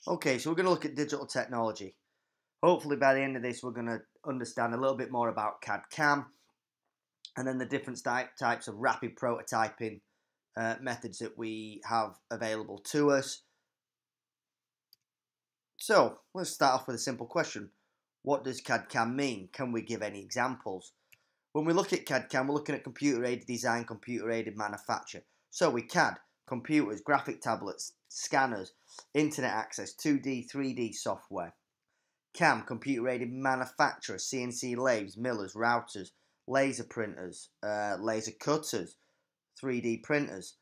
Okay, so we're going to look at digital technology. Hopefully by the end of this we're going to understand a little bit more about CAD-CAM and then the different types of rapid prototyping methods that we have available to us. So let's start off with a simple question. What does CAD-CAM mean? Can we give any examples? When we look at CAD-CAM, we're looking at computer-aided design, computer-aided manufacture. So we CAD, computers, graphic tablets, scanners, internet access, 2D, 3D software. CAM, computer-aided manufacturer, CNC lathes, millers, routers, laser printers, laser cutters, 3D printers.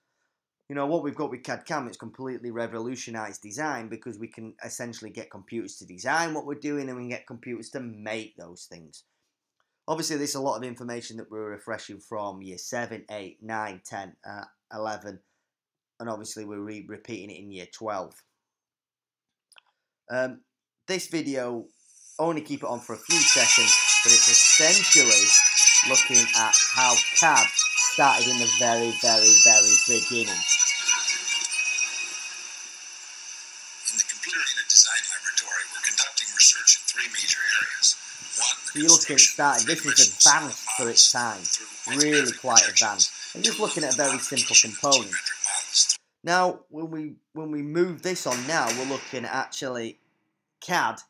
You know, what we've got with CAD-CAM, it's completely revolutionised design because we can essentially get computers to design what we're doing and we can get computers to make those things. Obviously, there's a lot of information that we're refreshing from year 7, 8, 9, 10, 11, and obviously we're repeating it in year 12. This video, only keep it on for a few seconds, but it's essentially looking at how CAD started in the very, very, very beginning. In the computer-aided design laboratory, we're conducting research in 3 major areas. So you're looking at starting, this was advanced for its time, really quite advanced. And just looking at a very simple component. Now, when we move this on now, we're looking at actually CAD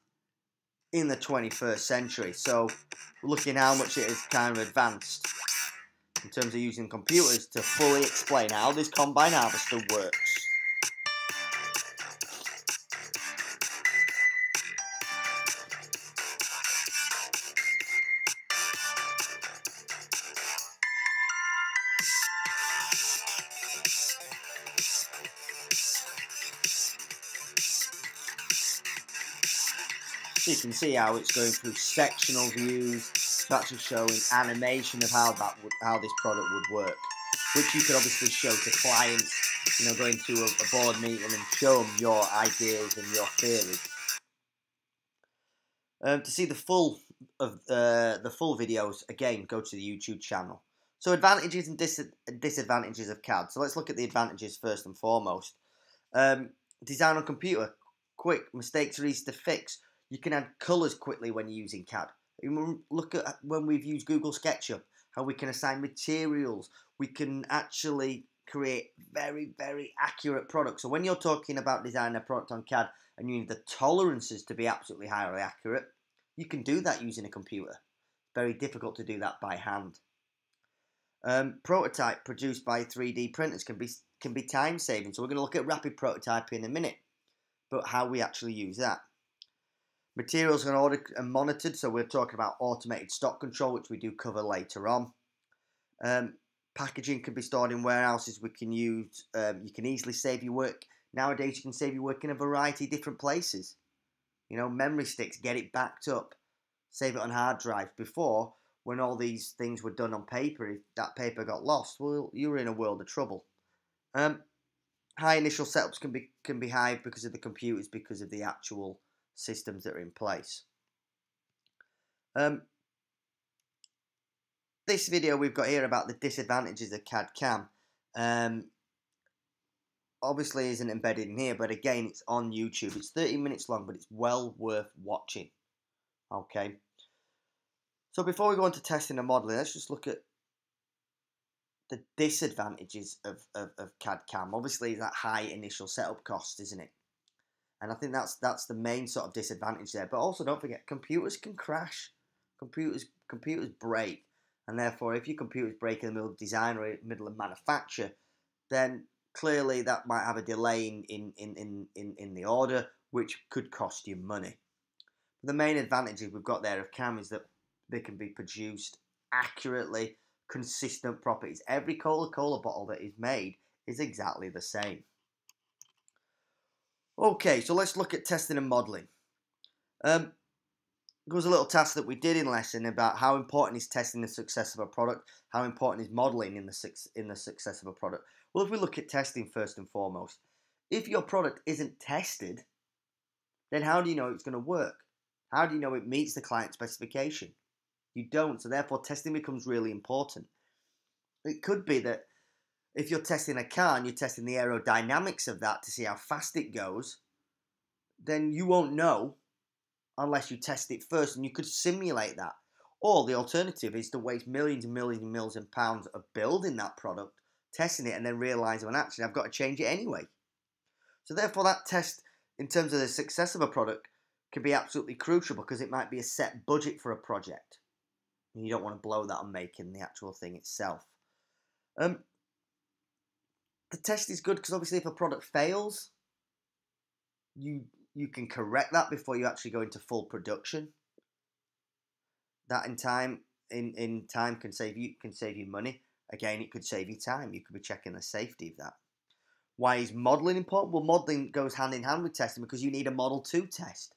in the 21st century. So we're looking at how much it is kind of advanced in terms of using computers to fully explain how this combine harvester works. So you can see how it's going through sectional views, to actually showing animation of how this product would work, which you could obviously show to clients, you know, going to a board meeting and show them your ideas and your theories. To see the full videos, again, go to the YouTube channel. So advantages and disadvantages of CAD. So let's look at the advantages first and foremost. Design on computer, quick, mistakes are easy to fix. You can add colours quickly when you're using CAD. Look at when we've used Google SketchUp, how we can assign materials. We can actually create very, very accurate products. So when you're talking about designing a product on CAD and you need the tolerances to be absolutely highly accurate, you can do that using a computer. Very difficult to do that by hand. Prototype produced by 3D printers can be time saving. So we're going to look at rapid prototyping in a minute, but how we actually use that. Materials are ordered and monitored, so we're talking about automated stock control, which we do cover later on. Packaging can be stored in warehouses. We can use. You can easily save your work. Nowadays, you can save your work in a variety of different places. You know, memory sticks, get it backed up, save it on hard drives. Before, when all these things were done on paper, if that paper got lost, well, you were in a world of trouble. High initial setups can be high because of the computers, because of the actual systems that are in place. This video we've got here about the disadvantages of CAD-CAM obviously isn't embedded in here, but again, it's on YouTube. It's 30 minutes long, but it's well worth watching. Okay. So before we go into testing and modelling, let's just look at the disadvantages of CAD-CAM. Obviously, that high initial setup cost, isn't it? And I think that's the main sort of disadvantage there. But also, don't forget, computers can crash. Computers break. And therefore, if your computer's break in the middle of design or in the middle of manufacture, then clearly that might have a delay in the order, which could cost you money. The main advantages we've got there of CAM is that they can be produced accurately, consistent properties. Every Coca-Cola bottle that is made is exactly the same. Okay, so let's look at testing and modelling. There was a little task that we did in lesson about how important is testing the success of a product, how important is modelling in the success of a product. Well, if we look at testing first and foremost, if your product isn't tested, then how do you know it's going to work? How do you know it meets the client specification? You don't, so therefore testing becomes really important. It could be that if you're testing a car and you're testing the aerodynamics of that to see how fast it goes, then you won't know unless you test it first, and you could simulate that. Or the alternative is to waste millions and millions and millions of pounds of building that product, testing it, and then realising, well, actually, I've got to change it anyway. So therefore, that test, in terms of the success of a product, can be absolutely crucial because it might be a set budget for a project. And you don't want to blow that on making the actual thing itself. The test is good because obviously if a product fails, you can correct that before you actually go into full production. That in time can save you money. Again, it could save you time. You could be checking the safety of that. Why is modelling important? Well, modelling goes hand in hand with testing because you need a model to test.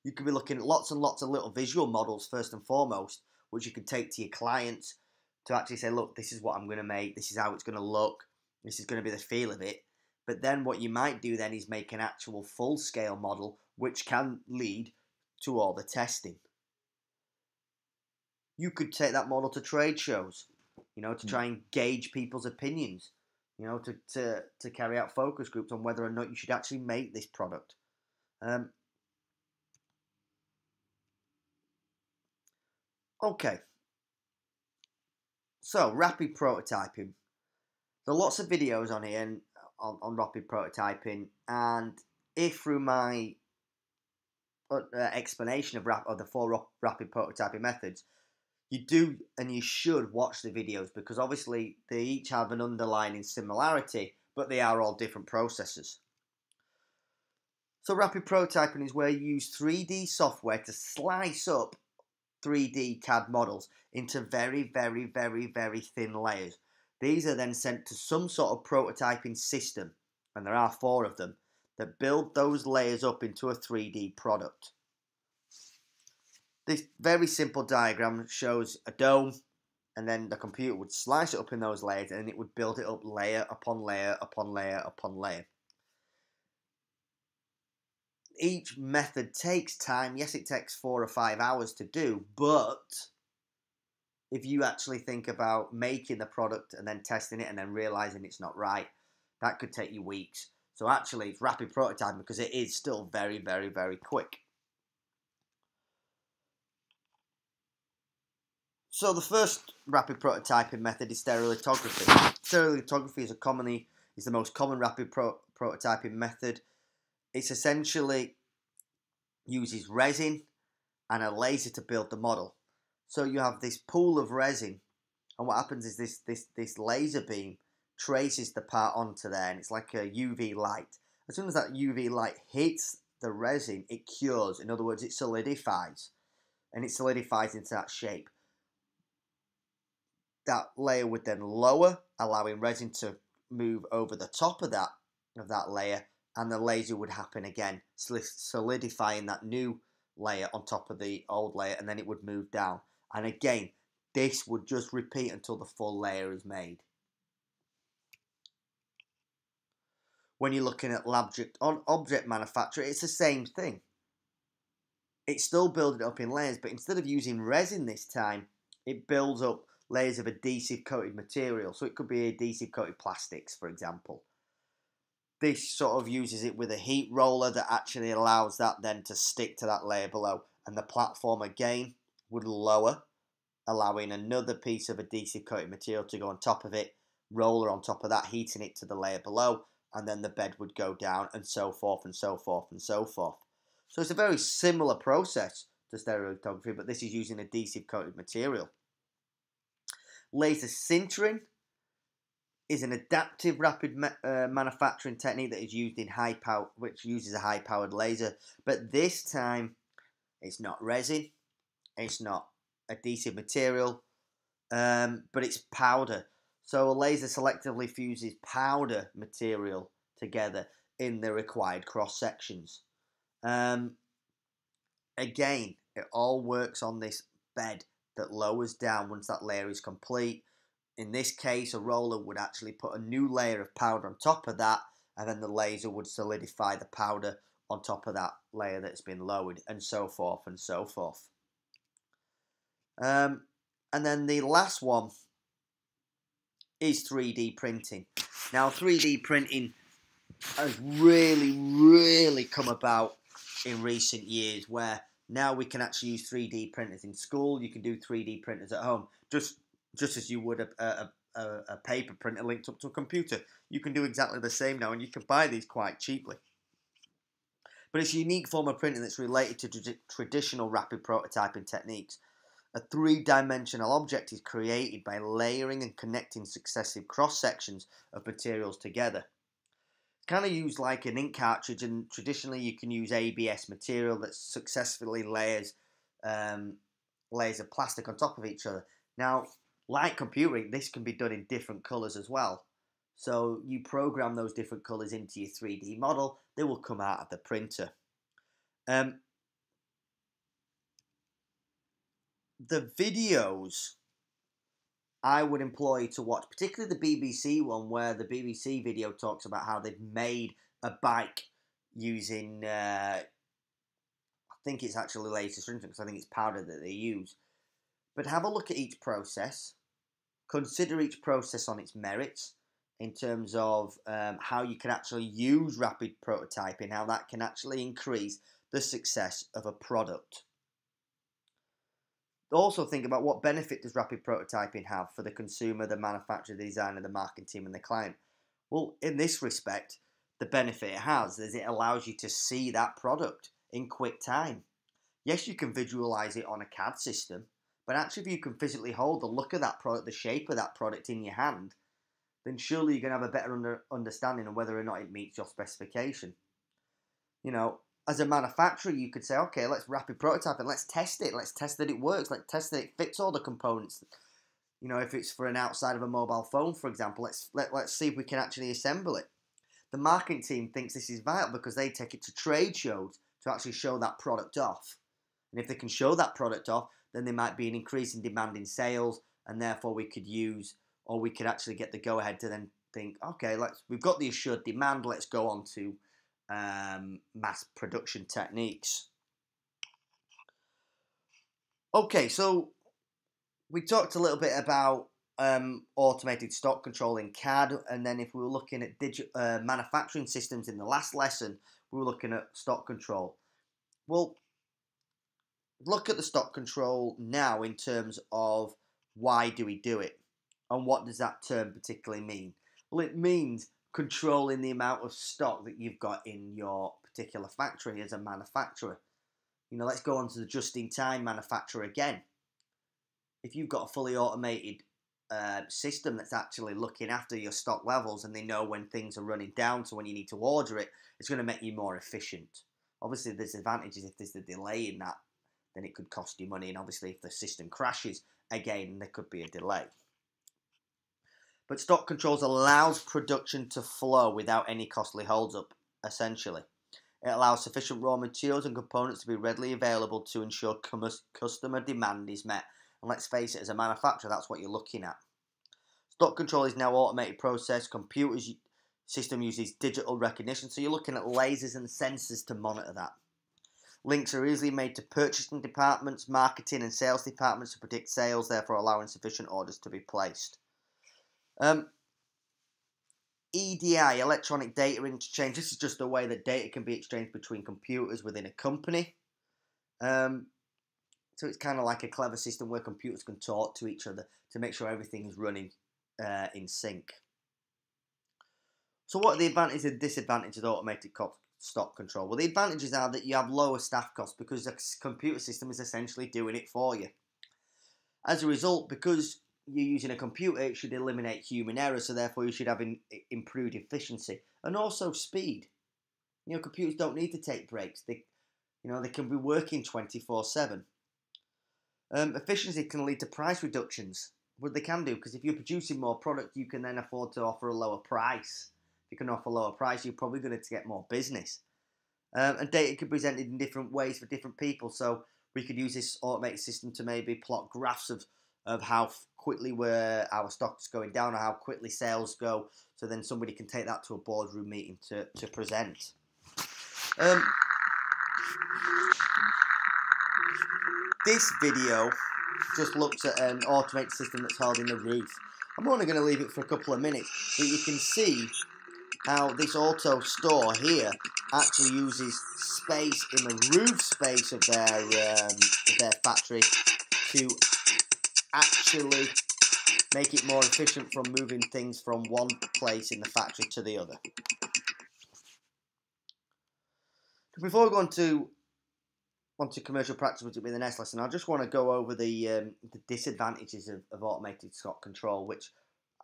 You could be looking at lots and lots of little visual models first and foremost, which you could take to your clients to actually say, look, this is what I'm going to make. This is how it's going to look. This is going to be the feel of it. But then what you might do then is make an actual full-scale model, which can lead to all the testing. You could take that model to trade shows, to try and gauge people's opinions, to carry out focus groups on whether or not you should actually make this product. Okay. So, rapid prototyping. There are lots of videos on here on rapid prototyping, and if through my explanation of the 4 rapid prototyping methods, you do and you should watch the videos because obviously they each have an underlying similarity, but they are all different processes. So rapid prototyping is where you use 3D software to slice up 3D CAD models into very, very, very, very thin layers. These are then sent to some sort of prototyping system, and there are 4 of them, that build those layers up into a 3D product. This very simple diagram shows a dome, and then the computer would slice it up in those layers, and it would build it up layer upon layer upon layer upon layer. Each method takes time. Yes, it takes 4 or 5 hours to do, but if you actually think about making the product and then testing it and then realizing it's not right, that could take you weeks. So actually, it's rapid prototyping because it is still very, very, very quick. So the first rapid prototyping method is stereolithography. Stereolithography is the most common rapid prototyping method. It essentially uses resin and a laser to build the model. So you have this pool of resin, and what happens is this laser beam traces the part onto there, and it's like a UV light. As soon as that UV light hits the resin, it cures. In other words, it solidifies, and it solidifies into that shape. That layer would then lower, allowing resin to move over the top of that layer, and the laser would happen again, solidifying that new layer on top of the old layer, and then it would move down. And again, this would just repeat until the full layer is made. When you're looking at object manufacture, it's the same thing. It's still building it up in layers, but instead of using resin this time, it builds up layers of adhesive coated material. So it could be adhesive coated plastics, for example. This sort of uses it with a heat roller that actually allows that then to stick to that layer below. And the platform again would lower, allowing another piece of adhesive coated material to go on top of it, roller on top of that, heating it to the layer below, and then the bed would go down, and so forth and so forth and so forth. So it's a very similar process to stereolithography, but this is using adhesive coated material. Laser sintering is an adaptive rapid manufacturing technique that is used in which uses a high-powered laser. But this time, it's not resin, it's not adhesive material, but it's powder. So a laser selectively fuses powder material together in the required cross sections. Again, it all works on this bed that lowers down once that layer is complete. In this case, a roller would actually put a new layer of powder on top of that, and then the laser would solidify the powder on top of that layer that's been lowered, and so forth and so forth. And then the last one is 3D printing. Now, 3D printing has really come about in recent years, where now we can actually use 3D printers in school. You can do 3D printers at home, just as you would a paper printer linked up to a computer. You can do exactly the same now, and you can buy these quite cheaply. But it's a unique form of printing that's related to traditional rapid prototyping techniques. A three-dimensional object is created by layering and connecting successive cross-sections of materials together. It's kind of used like an ink cartridge, and traditionally you can use ABS material that successfully layers of plastic on top of each other. Now, like computering, this can be done in different colours as well. So you program those different colours into your 3D model, they will come out of the printer. The videos I would employ to watch, particularly the BBC one, where the BBC video talks about how they've made a bike using, I think it's actually laser stringent, because I think it's powder that they use. But have a look at each process, consider each process on its merits, in terms of how you can actually use rapid prototyping, how that can actually increase the success of a product. Also think about what benefit does rapid prototyping have for the consumer, the manufacturer, the designer, the marketing team, and the client. Well, in this respect, the benefit it has is it allows you to see that product in quick time. Yes, you can visualize it on a CAD system, but actually if you can physically hold the look of that product, the shape of that product in your hand, then surely you're going to have a better understanding of whether or not it meets your specification. You know, as a manufacturer, you could say, okay, let's rapid prototype it, let's test it, let's test that it works, let's test that it fits all the components. You know, if it's for an outside of a mobile phone, for example, let's see if we can actually assemble it. The marketing team thinks this is vital because they take it to trade shows to actually show that product off. And if they can show that product off, then there might be an increase in demand in sales, and therefore we could use, or we could actually get the go-ahead to then think, okay, we've got the assured demand, let's go on to mass production techniques. Okay, so we talked a little bit about automated stock control in CAD, and then if we were looking at manufacturing systems in the last lesson, we were looking at stock control. Well, look at the stock control now in terms of why do we do it, and what does that term particularly mean? Well, it means controlling the amount of stock that you've got in your particular factory as a manufacturer. You know, let's go on to the just-in-time manufacturer again. If you've got a fully automated system that's actually looking after your stock levels, and they know when things are running down to when you need to order it, it's going to make you more efficient. Obviously, there's advantages. If there's a delay in that, then it could cost you money, and obviously if the system crashes, again, there could be a delay. But stock controls allows production to flow without any costly holds-up, essentially. It allows sufficient raw materials and components to be readily available to ensure customer demand is met. And let's face it, as a manufacturer, that's what you're looking at. Stock control is now an automated process. Computers system uses digital recognition, so you're looking at lasers and sensors to monitor that. Links are easily made to purchasing departments, marketing and sales departments to predict sales, therefore allowing sufficient orders to be placed. EDI, electronic data interchange. This is just a way that data can be exchanged between computers within a company. So it's kind of like a clever system where computers can talk to each other to make sure everything is running in sync. So what are the advantages and disadvantages of automated stock control? Well, the advantages are that you have lower staff costs because the computer system is essentially doing it for you. As a result, because you're using a computer, it should eliminate human error, so therefore you should have improved efficiency and also speed. You know, computers don't need to take breaks. They can be working 24/7. Efficiency can lead to price reductions. What they can do, because if you're producing more product, you can then afford to offer a lower price. If you can offer a lower price, you're probably going to get more business. And data can be presented in different ways for different people. So we could use this automated system to maybe plot graphs of how quickly our stock's going down or how quickly sales go. So then somebody can take that to a boardroom meeting to present. This video just looks at an automated system that's held in the roof. I'm only going to leave it for a couple of minutes, but you can see how this auto store here actually uses space in the roof space of their factory to actually make it more efficient from moving things from one place in the factory to the other. Before we go onto commercial practice, which will be the next lesson, I just want to go over the disadvantages of automated stock control, which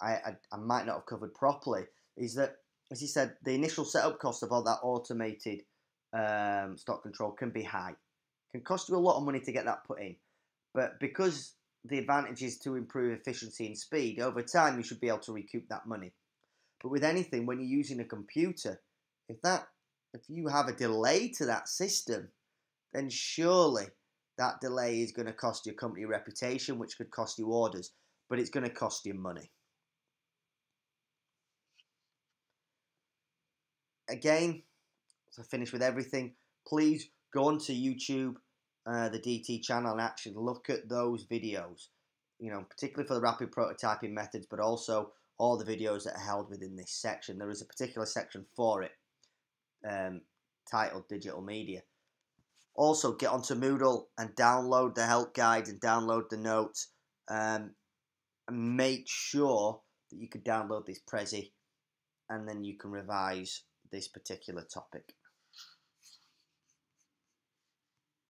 I might not have covered properly. Is that, as he said, the initial setup cost of all that automated stock control can be high. It can cost you a lot of money to get that put in. But because the advantage is to improve efficiency and speed, over time you should be able to recoup that money. But with anything, when you're using a computer, if you have a delay to that system, then surely that delay is going to cost your company reputation, which could cost you orders, but it's going to cost you money. Again, to finish with everything, please go onto YouTube, the DT channel, and actually look at those videos, particularly for the rapid prototyping methods, but also all the videos that are held within this section. There is a particular section for it titled Digital Media. Also, get onto Moodle and download the help guides and download the notes, and make sure that you can download this Prezi, and then you can revise this particular topic.